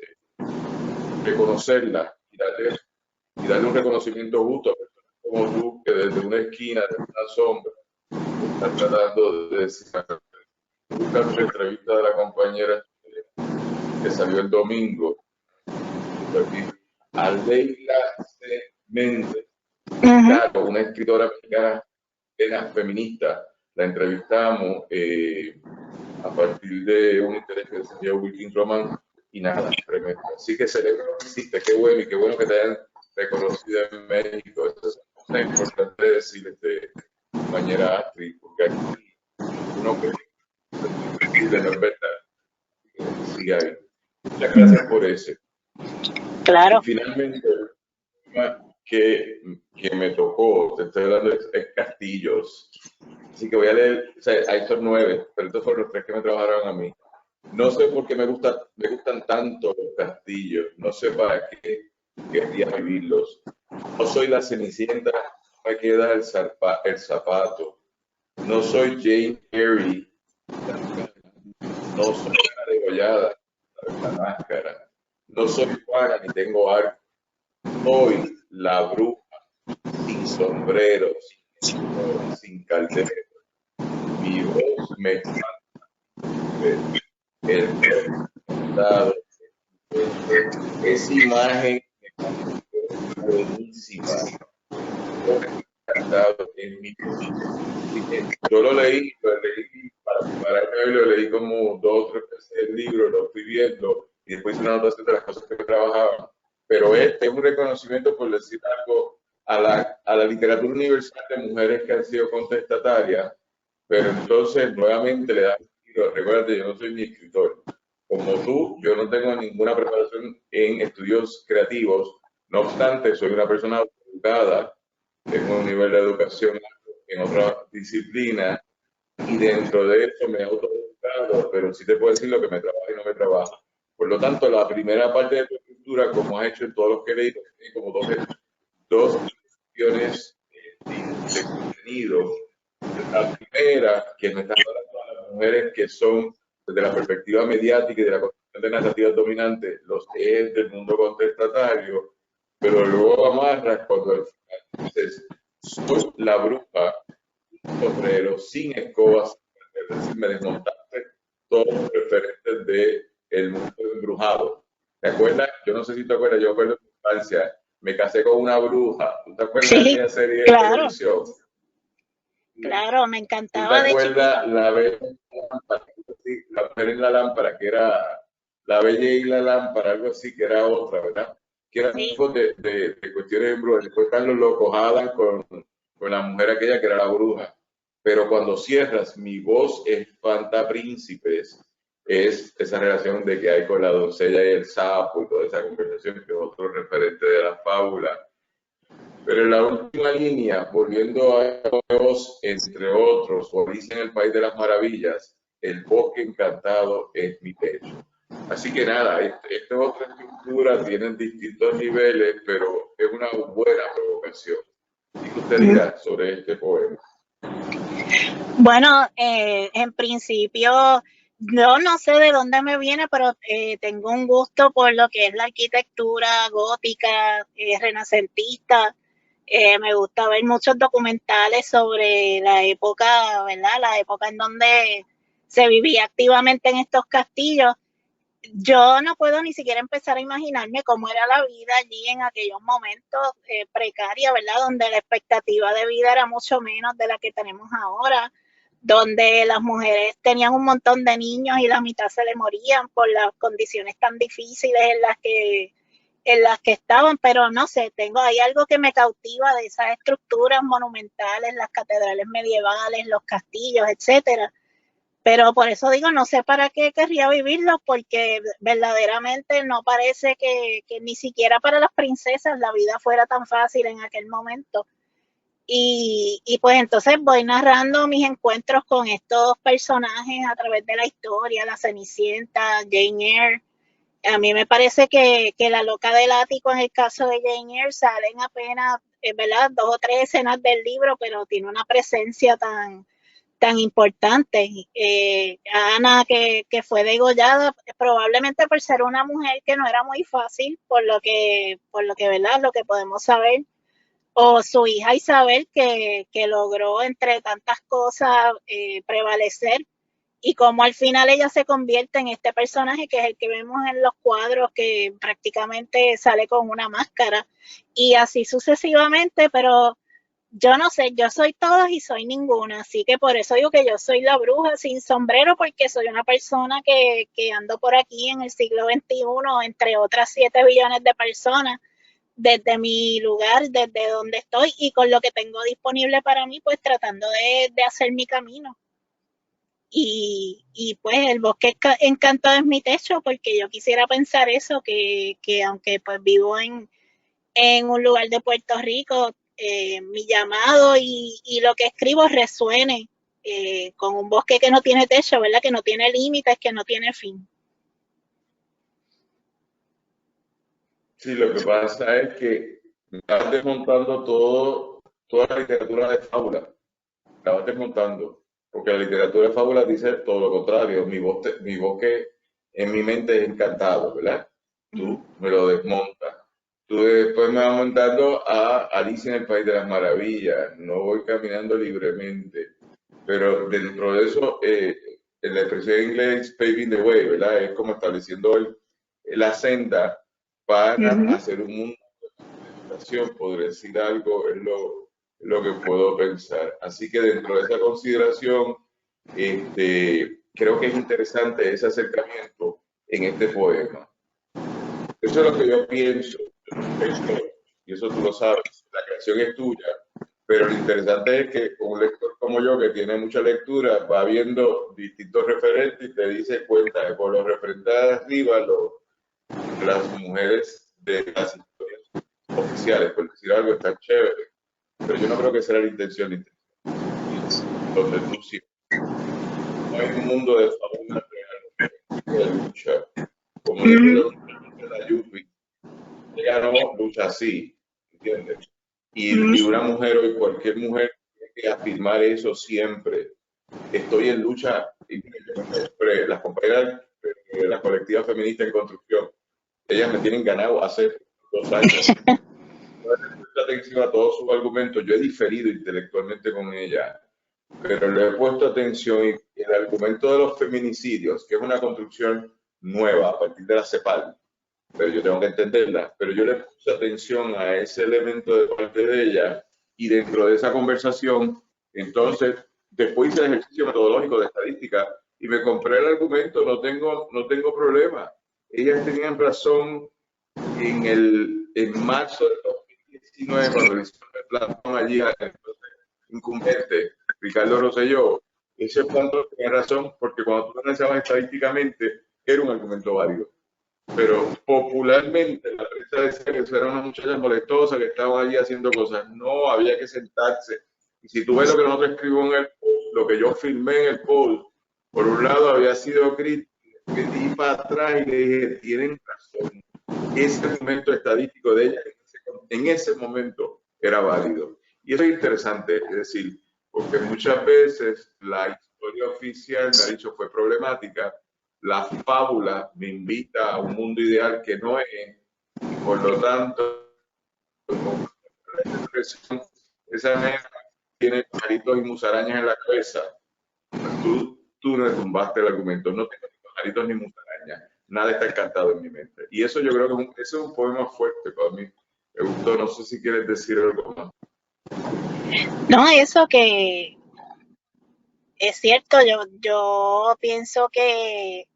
reconocerla y darle un reconocimiento justo a personas como tú que desde una esquina, desde una sombra, están tratando de decir, busca tu entrevista de la compañera que salió el domingo, a Leila C. Méndez, claro, una escritora mexicana feminista. La entrevistamos a partir de un interés que tenía Wilkin Roman y nada, tremendo. Así que celebro que hiciste, qué bueno y qué bueno que te hayan reconocido en México. Eso es muy importante decir, compañera Astrid, porque aquí uno cree que no es verdad. Sí hay. Muchas gracias por ese. Claro. Y finalmente, el tema que me tocó, te estoy hablando, es Castillos. Así que voy a leer, o sea, hay estos 9, pero estos fueron los 3 que me trabajaron a mí. No sé por qué me gustan tanto los castillos, no sé para qué querría vivirlos. No soy la Cenicienta, no me queda el zapato. No soy Jane Eyre, no soy la degollada, la máscara. No soy Juana ni tengo arco. Soy la bruja sin sombrero, sin caldero. Mi voz me espanta. El resultado. Esa imagen es buenísima. En mi, yo lo leí para lo leí como 2 o 3 veces el libro, lo fui viendo y después hice una anotación de las cosas que me trabajaban. Pero este es un reconocimiento, por decir algo, a la literatura universal de mujeres que han sido contestatarias, pero entonces nuevamente le da sentido. Recuérdate, yo no soy ni escritor. Como tú, yo no tengo ninguna preparación en estudios creativos. No obstante, soy una persona educada, tengo un nivel de educación en otra disciplina y dentro de eso me he autoeducado, pero sí te puedo decir lo que me trabaja y no me trabaja. Por lo tanto, la primera parte de tu escritura, como has hecho en todos los que he leído, tiene como dos cuestiones de contenido. La primera, que me están hablando a las mujeres que son, desde la perspectiva mediática y de la construcción de narrativas dominantes, los ejes del mundo contestatario, pero luego amarras cuando al final dices, soy la bruja, sombrero, sin escobas, es decir, me desmontaste todos los referentes del mundo embrujado. ¿Te acuerdas? Yo no sé si te acuerdas, yo recuerdo en mi infancia, me casé con una bruja. ¿Tú te acuerdas de aquella serie de televisión? Claro, me ¿Tú encantaba te de chiquita. acuerdas la mujer en la lámpara, que era la bella y la lámpara, algo así, que era otra, ¿verdad? Que eran tipos de cuestiones de brujas. Después están los locos Adam con la mujer aquella que era la bruja. Pero cuando cierras, mi voz espanta príncipes, es esa relación de que hay con la doncella y el sapo y toda esa conversación que es otro referente de la fábula. Pero en la última línea, volviendo a Dios, entre otros, o Alicia en el País de las Maravillas, el bosque encantado es mi techo. Así que nada, esta otra estructura tienen distintos niveles, pero es una buena provocación. ¿Qué usted dirá sobre este poema? Bueno, en principio, yo no sé de dónde me viene, pero tengo un gusto por lo que es la arquitectura gótica, renacentista. Me gusta ver muchos documentales sobre la época, ¿verdad? La época en donde se vivía activamente en estos castillos. Yo no puedo ni siquiera empezar a imaginarme cómo era la vida allí en aquellos momentos precaria, ¿verdad? Donde la expectativa de vida era mucho menos de la que tenemos ahora, donde las mujeres tenían un montón de niños y la mitad se le morían por las condiciones tan difíciles en las que estaban, pero no sé, hay algo que me cautiva de esas estructuras monumentales, las catedrales medievales, los castillos, etcétera. Pero por eso digo, no sé para qué querría vivirlo, porque verdaderamente no parece que ni siquiera para las princesas la vida fuera tan fácil en aquel momento. Y pues entonces voy narrando mis encuentros con estos personajes a través de la historia, la Cenicienta, Jane Eyre. A mí me parece que la loca del ático, en el caso de Jane Eyre, salen apenas, ¿verdad?, 2 o 3 escenas del libro, pero tiene una presencia tan importante. Ana, que fue degollada probablemente por ser una mujer que no era muy fácil, por lo que, ¿verdad? Lo que podemos saber. O su hija Isabel, que logró, entre tantas cosas, prevalecer. Y como al final ella se convierte en este personaje que es el que vemos en los cuadros, que prácticamente sale con una máscara. Y así sucesivamente, pero yo no sé, yo soy todas y soy ninguna, así que por eso digo que yo soy la bruja sin sombrero, porque soy una persona que ando por aquí en el siglo XXI, entre otras 7 billones de personas, desde mi lugar, desde donde estoy y con lo que tengo disponible para mí, pues tratando de hacer mi camino. Y pues el bosque encantado es mi techo, porque yo quisiera pensar eso, que aunque pues vivo en un lugar de Puerto Rico, mi llamado y lo que escribo resuene con un bosque que no tiene techo, ¿verdad? Que no tiene límites, que no tiene fin. Sí, lo que pasa es que estás desmontando toda la literatura de fábula, la vas desmontando, porque la literatura de fábula dice todo lo contrario, mi bosque en mi mente es encantado, ¿verdad? Tú me lo desmontas. Tú después me vas montando a Alicia en el País de las Maravillas, no voy caminando libremente, pero dentro de eso, en la expresión en inglés, paving the way, ¿verdad? Es como estableciendo la senda para hacer un mundo de meditación, por decir algo, es lo que puedo pensar. Así que dentro de esa consideración, creo que es interesante ese acercamiento en este poema. Eso es lo que yo pienso, y eso tú lo sabes, la creación es tuya, pero lo interesante es que un lector como yo, que tiene mucha lectura, va viendo distintos referentes y te dice cuenta de por los referentes de arriba, las mujeres de las historias oficiales, por decir algo, está chévere, pero yo no creo que sea la intención, donde tú sí. No hay un mundo de fábulas real, de lucha, como dice la Yupi, ella no lucha así, ¿entiendes? Y una mujer hoy, cualquier mujer, tiene que afirmar eso siempre. Estoy en lucha, y las compañeras de la colectiva feminista en construcción, ellas me tienen ganado hace 2 años. No le presto atención a todos sus argumentos, yo he diferido intelectualmente con ella, pero le he puesto atención y el argumento de los feminicidios, que es una construcción nueva a partir de la CEPAL, pero yo tengo que entenderla, pero yo le puse atención a ese elemento de parte de ella y dentro de esa conversación, entonces, después hice el ejercicio metodológico de estadística y me compré el argumento, no tengo problema. Ellas tenían razón en marzo de 2019, cuando le hicieron el plantón allí al incumbente, Ricardo Rosselló, ese plantón tenía razón porque cuando tú analizabas estadísticamente, era un argumento válido. Pero popularmente la prensa decía que eso era una muchacha molestosa que estaba allí haciendo cosas. No, había que sentarse. Y si tú ves lo que nosotros escribimos en el post, lo que yo filmé en el post, por un lado había sido crítico, que di para atrás y le dije, tienen razón. Ese momento estadístico de ella en ese momento era válido. Y eso es interesante, es decir, porque muchas veces la historia oficial me ha dicho fue problemática, la fábula me invita a un mundo ideal que no es, y por lo tanto, esa nena tiene pajaritos y musarañas en la cabeza. Tú no tumbaste el argumento, no tengo ni pajaritos ni musarañas, nada está encantado en mi mente. Y eso yo creo que ese es un poema fuerte para mí. Me gustó, no sé si quieres decir algo más. No, eso que es cierto, yo pienso que,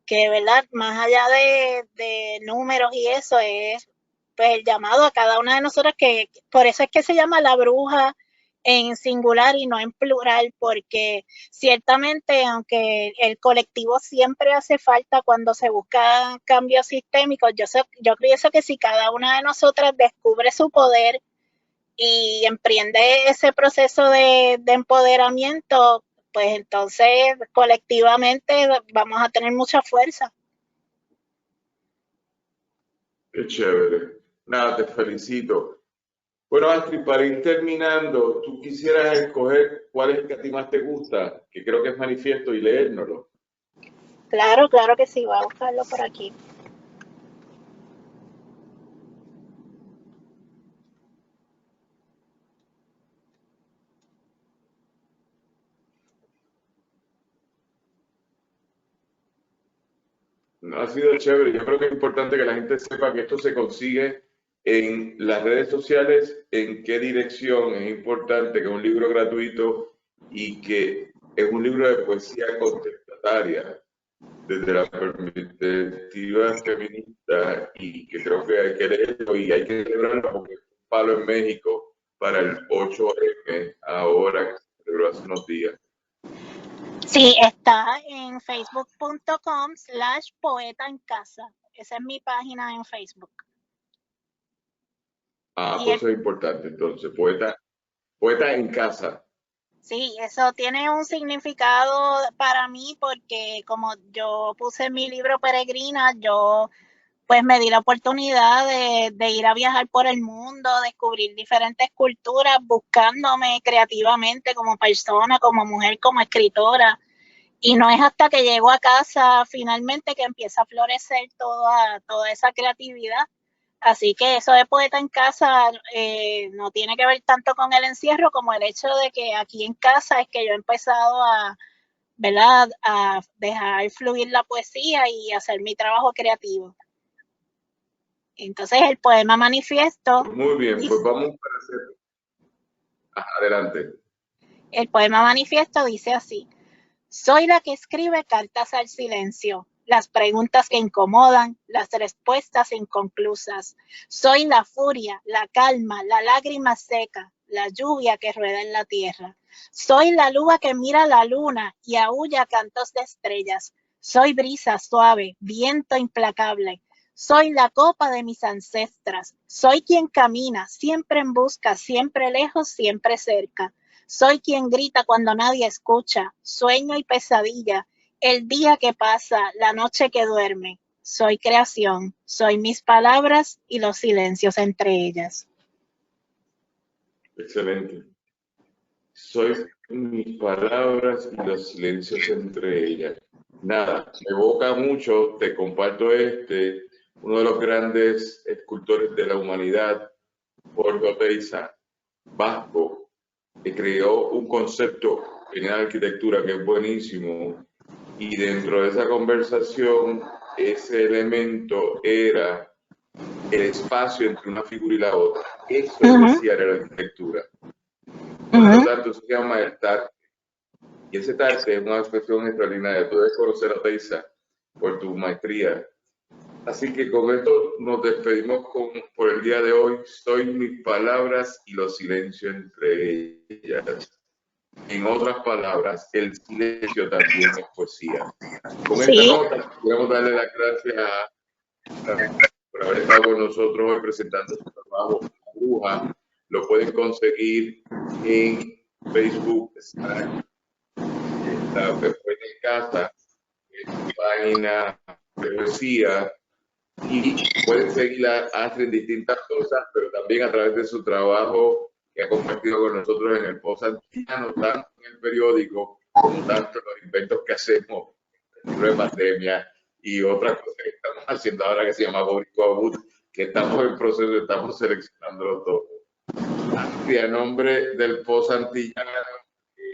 ¿verdad? Más allá de números y eso, es pues el llamado a cada una de nosotras, que por eso es que se llama la bruja en singular y no en plural, porque ciertamente, aunque el colectivo siempre hace falta cuando se buscan cambios sistémicos, yo pienso que si cada una de nosotras descubre su poder y emprende ese proceso de empoderamiento, pues entonces colectivamente vamos a tener mucha fuerza. Qué chévere. Nada, te felicito. Bueno, Astrid, para ir terminando, tú quisieras escoger cuál es el que a ti más te gusta, que creo que es Manifiesto, y leérnoslo. Claro, claro que sí, voy a buscarlo por aquí. No, ha sido chévere. Yo creo que es importante que la gente sepa que esto se consigue en las redes sociales, en qué dirección. Es importante que es un libro gratuito y que es un libro de poesía contestataria desde la perspectiva feminista y que creo que hay que leerlo y hay que celebrarlo porque es un palo en México para el 8M ahora que se celebró hace unos días. Sí, está en facebook.com/poeta en casa. Esa es mi página en Facebook. Ah, Y pues eso es importante. Entonces, poeta en casa. sí, eso tiene un significado para mí porque como yo puse en mi libro Peregrina, yo pues me di la oportunidad de ir a viajar por el mundo, descubrir diferentes culturas, buscándome creativamente como persona, como mujer, como escritora. Y no es hasta que llego a casa finalmente que empieza a florecer toda esa creatividad. Así que eso de poeta en casa no tiene que ver tanto con el encierro como el hecho de que aquí en casa es que yo he empezado a, ¿verdad?, a dejar fluir la poesía y hacer mi trabajo creativo. Entonces el poema Manifiesto, Muy bien, pues vamos para hacer. Adelante. el poema Manifiesto dice así: soy la que escribe cartas al silencio, las preguntas que incomodan, las respuestas inconclusas. Soy la furia, la calma, la lágrima seca, la lluvia que rueda en la tierra. Soy la luna que mira la luna y aúlla cantos de estrellas. Soy brisa suave, viento implacable. Soy la copa de mis ancestras. Soy quien camina, siempre en busca, siempre lejos, siempre cerca. Soy quien grita cuando nadie escucha, sueño y pesadilla, el día que pasa, la noche que duerme. Soy creación, soy mis palabras y los silencios entre ellas. Excelente. Soy mis palabras y los silencios entre ellas. Nada, me evoca mucho, te comparto uno de los grandes escultores de la humanidad, Jorge Oteiza, vasco, que creó un concepto en la arquitectura que es buenísimo, y dentro de esa conversación ese elemento era el espacio entre una figura y la otra. Eso decía era la arquitectura. Por lo tanto, se llama el tarte. Y ese tarte es una expresión extraordinaria. Tú debes conocer a Oteiza por tu maestría. Así que con esto nos despedimos por el día de hoy. Soy mis palabras y los silencios entre ellas. En otras palabras, el silencio también es poesía. Con esta nota, queremos darle las gracias por haber estado con nosotros hoy presentando su trabajo, Bruja. Lo pueden conseguir en Facebook, está en casa, en su página de poesía, y pueden seguirla en distintas cosas, pero también a través de su trabajo que ha compartido con nosotros en el Post Antillano, tanto en el periódico como tanto en los inventos que hacemos en la pandemia y otras cosas que estamos haciendo ahora que se llama Boricua Boot, que estamos en proceso, estamos seleccionándolo todo. Y a nombre del Post Antillano,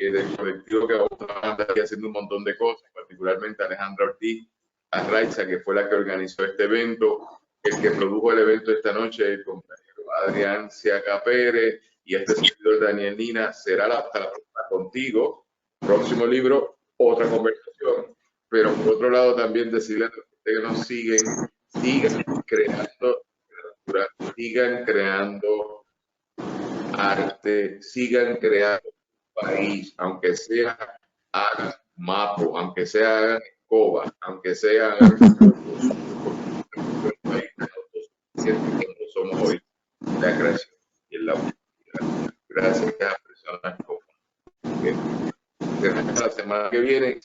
del colectivo que vamos a andar haciendo un montón de cosas, particularmente Alejandra Ortiz Arraiza, que fue la que organizó este evento, el que produjo el evento esta noche, el compañero Adrián Ciaca Pérez y este servidor Daniel Nina. Será hasta la próxima contigo. Próximo libro, otra conversación. Pero por otro lado también decirle a los que nos siguen, sigan creando literatura, sigan creando arte, sigan creando país, aunque sea hagan mapos, aunque sea hagan escobas, aunque sea hagan nosotros somos hoy la creación y en la oportunidad. Gracias a personas como la semana que viene.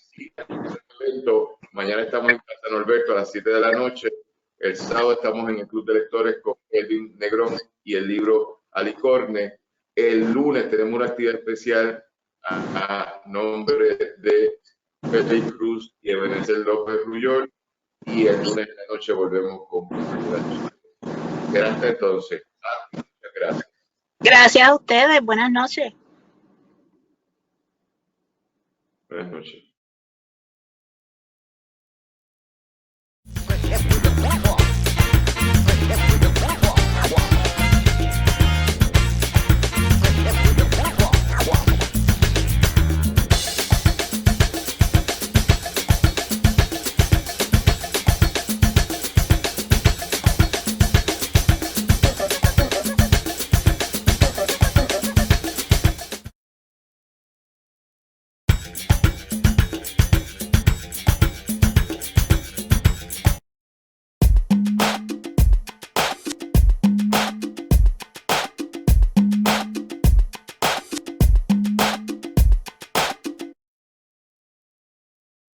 Mañana estamos en Casa Norberto a las 7 de la noche. El sábado estamos en el Club de Lectores con Edwin Negrón y el libro Alicorne. El lunes tenemos una actividad especial a nombre de Félix Cruz y Ebenezer López Rullol, y el lunes en la noche volvemos con hasta entonces. Muchas gracias. Gracias a ustedes. Buenas noches. Buenas noches.